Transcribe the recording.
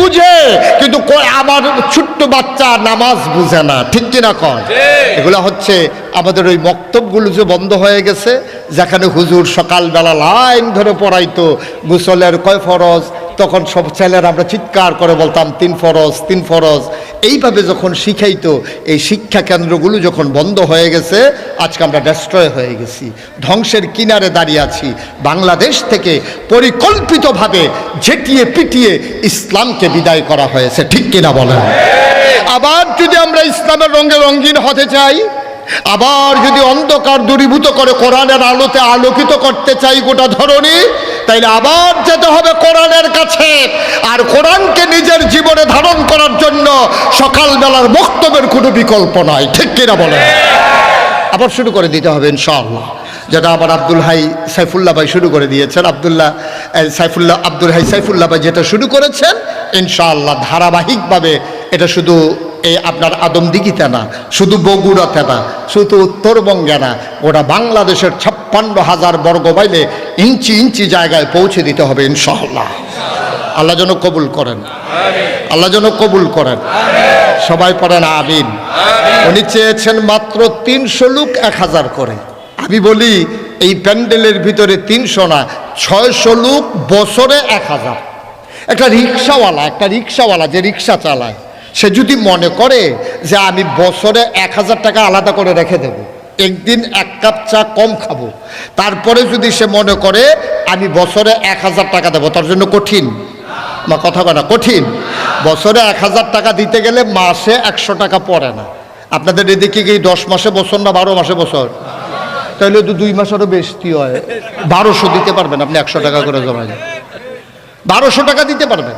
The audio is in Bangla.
বুঝে, কিন্তু আমার ছোট্ট বাচ্চা নামাজ বুঝে না, ঠিক কিনা কয়? এগুলো হচ্ছে আমাদের ওই বক্তব্যগুলো যে বন্ধ হয়ে গেছে, যেখানে হুজুর সকালবেলা লাইন ধরে পড়াইতো গোসলের কয় ফরজ, তখন সব ছেলেরা আমরা চিৎকার করে বলতাম 3 ফরজ 3 ফরজ। এইভাবে যখন শিখাইতো, এই শিক্ষা কেন্দ্রগুলো যখন বন্ধ হয়ে গেছে, আজকে আমরা ডেস্ট্রয় হয়ে গেছি, ধ্বংসের কিনারে দাঁড়িয়ে আছি। বাংলাদেশ থেকে পরিকল্পিতভাবে ঝেঁটিয়ে পিটিয়ে ইসলামকে বিদায় করা হয়েছে, ঠিক কিনা বলেন? আবার যদি আমরা ইসলামের রঙে রঙিন হতে চাই, আবার যদি অন্ধকার দূরীভূত করে কোরআনের আলোতে আলোকিত করতে চাই গোটা ধরনী, তাইলে আবার যেতে হবে কোরআনের কাছে। আর কোরআনকে নিজের জীবনে ধারণ করার জন্য সকালবেলার বক্তব্যের কোনো বিকল্প নাই, ঠিক কিনা বলেন? আবার শুরু করে দিতে হবে ইনশাআল্লাহ, যেটা আবার আব্দুল হাই সাইফুল্লাহ ভাই শুরু করে দিয়েছেন। আব্দুল হাই সাইফুল্লাহ ভাই যেটা শুরু করেছেন, ইনশাআল্লাহ ধারাবাহিকভাবে এটা শুধু এই আপনার আদমদিঘিতে না, শুধু বগুড়াতে না, শুধু উত্তরবঙ্গে না, ওটা বাংলাদেশের 56,000 বর্গ মাইলে ইঞ্চি ইঞ্চি জায়গায় পৌঁছে দিতে হবে ইনশাআল্লাহ। আল্লাহ যেন কবুল করেন, আল্লাহ যেন কবুল করেন। সবাই পড়েন আমিন। উনি চেয়েছেন মাত্র 300 লোক 1000 করে। আমি বলি এই প্যান্ডেলের ভিতরে 300 না, 600 লোক বছরে 1000। একটা রিক্সাওয়ালা যে রিক্সা চালায়, সে যদি মনে করে যে আমি বছরে 1000 টাকা আলাদা করে রেখে দেব, একদিন 1 কাপ চা কম খাবো, তারপরে যদি সে মনে করে আমি বছরে 1000 টাকা দেবো, তার জন্য কঠিন না, কথা বলা কঠিন। বছরে 1000 টাকা দিতে গেলে মাসে 100 টাকা পড়ে না। আপনাদের এদিকে কি 10 মাসে বছর না 12 মাসে বছর? তাহলে তো 2 মাসেরও বেশি হয়। 1200 দিতে পারবেন আপনি 100 টাকা করে জমায়, 1200 টাকা দিতে পারবেন।